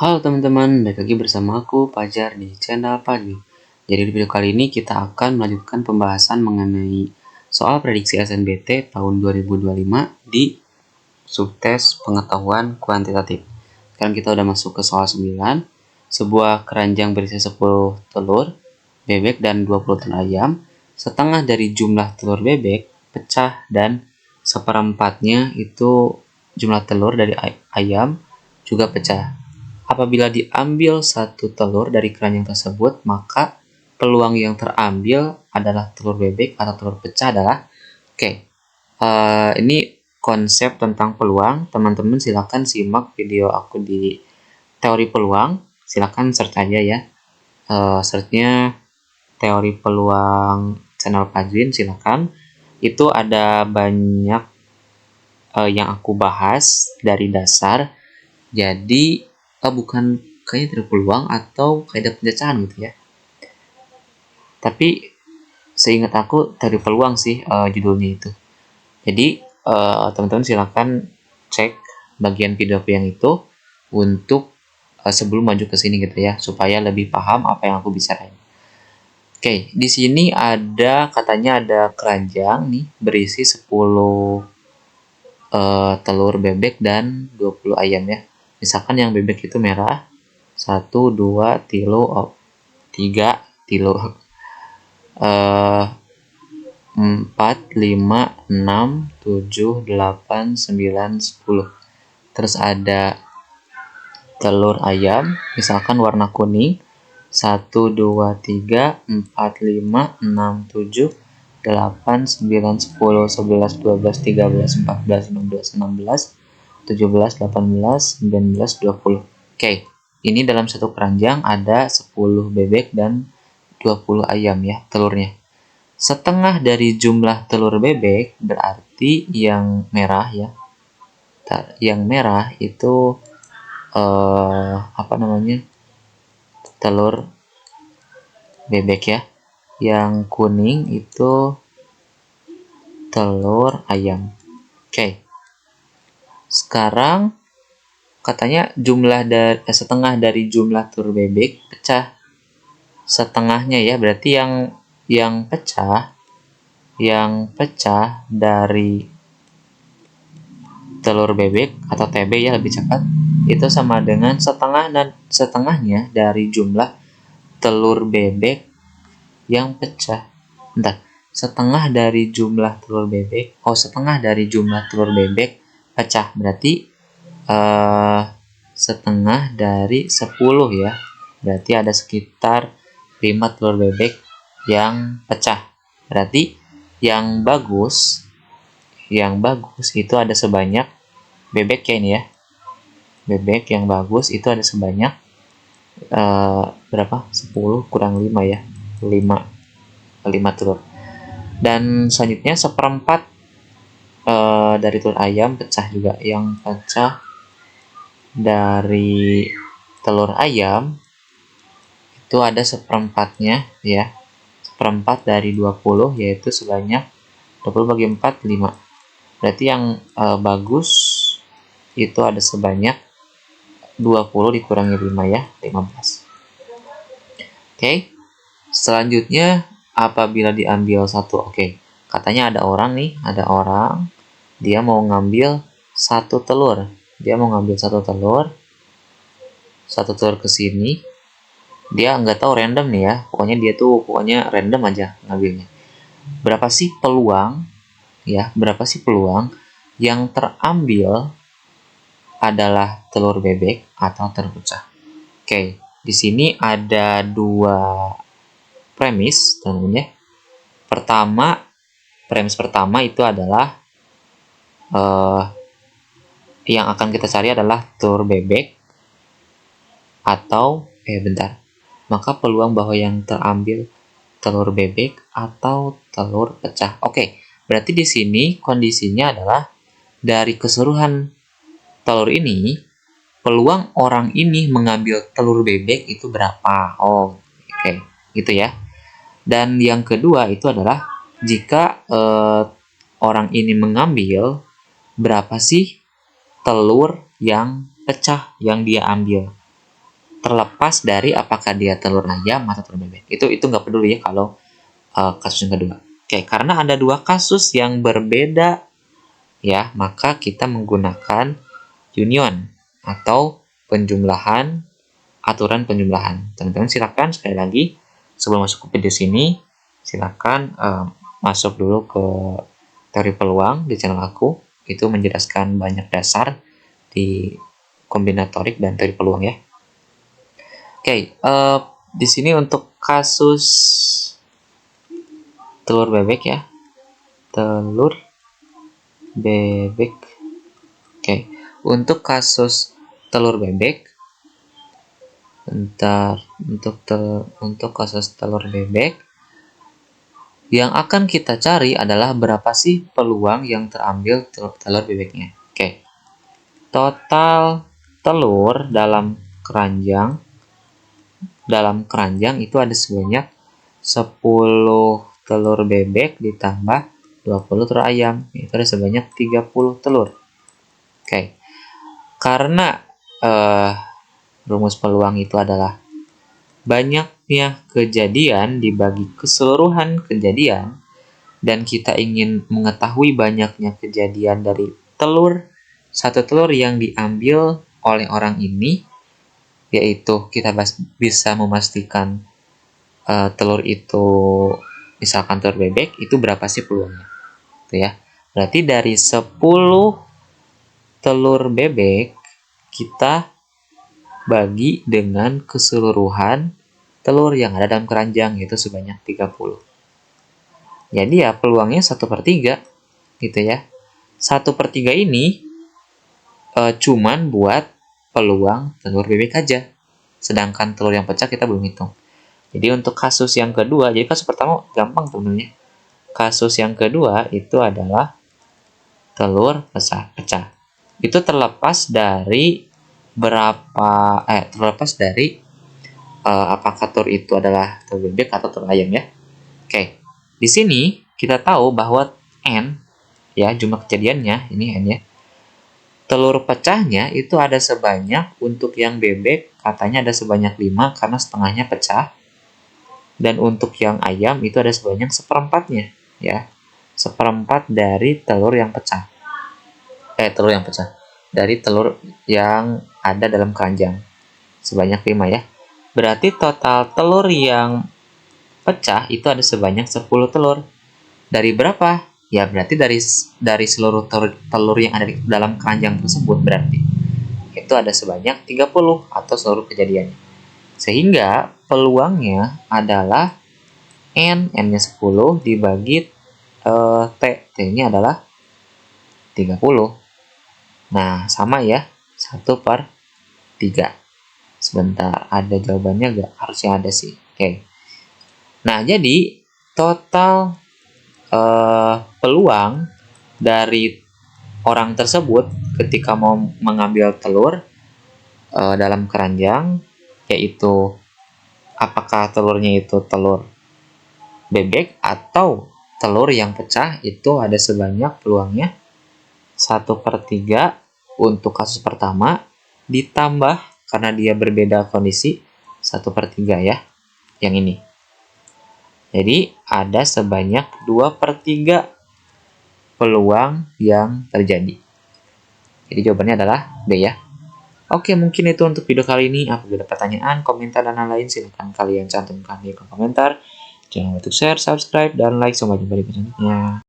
Halo teman-teman, balik lagi bersama aku Fajar di channel Pagi. Jadi di video kali ini kita akan melanjutkan pembahasan mengenai soal prediksi SNBT tahun 2025 di subtes pengetahuan kuantitatif. Sekarang kita udah masuk ke soal 9. Sebuah keranjang berisi 10 telur bebek dan 20 telur ayam. Setengah dari jumlah telur bebek pecah dan seperempatnya itu jumlah telur dari ayam juga pecah. Apabila diambil satu telur dari keranjang tersebut, maka peluang yang terambil adalah telur bebek atau telur pecah adalah ini konsep tentang peluang. Teman-teman silakan simak video aku di teori peluang. Silakan search aja ya. Searchnya teori peluang channel Pajwin, silakan. Itu ada banyak yang aku bahas dari dasar. Jadi bukan kayaknya tidak peluang atau kaidah pencacahan gitu ya. Tapi seingat aku dari peluang sih judulnya itu. Jadi teman-teman silakan cek bagian video yang itu untuk sebelum maju ke sini gitu ya, supaya lebih paham apa yang aku bicarain. Oke, di sini katanya ada keranjang nih berisi 10 telur bebek dan 20 ayam ya. Misalkan yang bebek itu merah, 1, 2, 3 tilo, 4, 5, 6, 7, 8, 9, 10. Terus ada telur ayam, misalkan warna kuning, 1, 2, 3, 4, 5, 6, 7, 8, 9, 10, 11, 12, 13, 14, 15, 16, 17, 18, 19, 20. Oke, ini dalam satu keranjang ada 10 bebek dan 20 ayam ya telurnya. Setengah dari jumlah telur bebek berarti yang merah ya. Yang merah itu telur bebek ya. Yang kuning itu telur ayam. Oke. Sekarang katanya setengah dari jumlah telur bebek pecah. Setengahnya ya, berarti yang pecah dari telur bebek atau TB ya lebih cepat, itu sama dengan setengahnya dari jumlah telur bebek yang pecah. Setengah dari jumlah telur bebek pecah, berarti setengah dari 10 ya, berarti ada sekitar 5 telur bebek yang pecah. Berarti yang bagus itu ada sebanyak bebek ya ini ya. Bebek yang bagus itu ada sebanyak berapa? 10 kurang 5 ya. 5 telur. Dan selanjutnya seperempat dari telur ayam pecah juga. Yang pecah dari telur ayam itu ada seperempatnya ya. Seperempat dari 20 yaitu sebanyak 20 bagi 4, 5. Berarti yang bagus itu ada sebanyak 20 dikurangi 5 ya, 15. Oke. Selanjutnya apabila diambil satu, katanya ada orang dia mau ngambil satu telur. Satu telur ke sini. Dia nggak tahu random nih ya. Pokoknya random aja ngambilnya. Berapa sih peluang yang terambil adalah telur bebek atau telur pecah? Oke, di sini ada dua premis, teman-teman ya. Premis pertama itu adalah yang akan kita cari adalah telur bebek atau maka peluang bahwa yang terambil telur bebek atau telur pecah. Oke, berarti di sini kondisinya adalah dari keseluruhan telur ini, peluang orang ini mengambil telur bebek itu berapa? Gitu ya. Dan yang kedua itu adalah jika orang ini mengambil, berapa sih telur yang pecah yang dia ambil? terlepas dari apakah dia telur ayam atau telur bebek. Itu nggak peduli ya kalau kasus yang kedua. Oke, karena ada dua kasus yang berbeda ya, maka kita menggunakan union atau penjumlahan, aturan penjumlahan. Teman-teman silakan sekali lagi sebelum masuk ke video sini, silakan masuk dulu ke teori peluang di channel aku. Itu menjelaskan banyak dasar di kombinatorik dan teori peluang ya. Oke, di sini untuk kasus telur bebek ya, telur bebek. Oke, untuk kasus telur bebek, untuk kasus telur bebek, yang akan kita cari adalah berapa sih peluang yang terambil telur bebeknya. Oke, total telur dalam keranjang itu ada sebanyak 10 telur bebek ditambah 20 telur ayam. Itu ada sebanyak 30 telur. Oke. Karena rumus peluang itu adalah banyaknya kejadian dibagi keseluruhan kejadian, dan kita ingin mengetahui banyaknya kejadian dari satu telur yang diambil oleh orang ini, yaitu kita bisa memastikan telur itu misalkan telur bebek, itu berapa sih peluangnya. Itu ya. Berarti dari 10 telur bebek kita bagi dengan keseluruhan telur yang ada dalam keranjang, yaitu sebanyak 30. Jadi ya peluangnya 1/3 gitu ya. 1/3 ini cuman buat peluang telur bebek aja. Sedangkan telur yang pecah kita belum hitung. Jadi untuk kasus yang kedua, jadi kasus pertama gampang temennya. Kasus yang kedua itu adalah telur pecah. Itu terlepas dari apakah telur itu adalah telur bebek atau telur ayam ya. Oke. Di sini kita tahu bahwa N ya, jumlah kejadiannya ini N ya. Telur pecahnya itu ada sebanyak, untuk yang bebek katanya ada sebanyak 5 karena setengahnya pecah. Dan untuk yang ayam itu ada sebanyak 1/4-nya ya. 1/4 dari telur yang pecah. Dari telur yang ada dalam keranjang. Sebanyak 5 ya. Berarti total telur yang pecah itu ada sebanyak 10 telur. Dari berapa? Ya berarti dari seluruh telur yang ada di dalam keranjang tersebut, berarti itu ada sebanyak 30 atau seluruh kejadiannya. Sehingga peluangnya adalah N-nya 10 dibagi T-nya adalah 30. Nah, sama ya, 1/3. Sebentar, ada jawabannya nggak? Harusnya ada sih. Oke. Nah, jadi total peluang dari orang tersebut ketika mau mengambil telur dalam keranjang, yaitu apakah telurnya itu telur bebek atau telur yang pecah, itu ada sebanyak peluangnya 1/3 untuk kasus pertama, ditambah karena dia berbeda kondisi 1/3 ya, yang ini. Jadi ada sebanyak 2/3 peluang yang terjadi. Jadi jawabannya adalah B ya. Oke, mungkin itu untuk video kali ini. Apabila ada pertanyaan, komentar, dan lain-lain, silahkan kalian cantumkan di kolom komentar. Jangan lupa untuk share, subscribe, dan like. Sampai jumpa di video selanjutnya.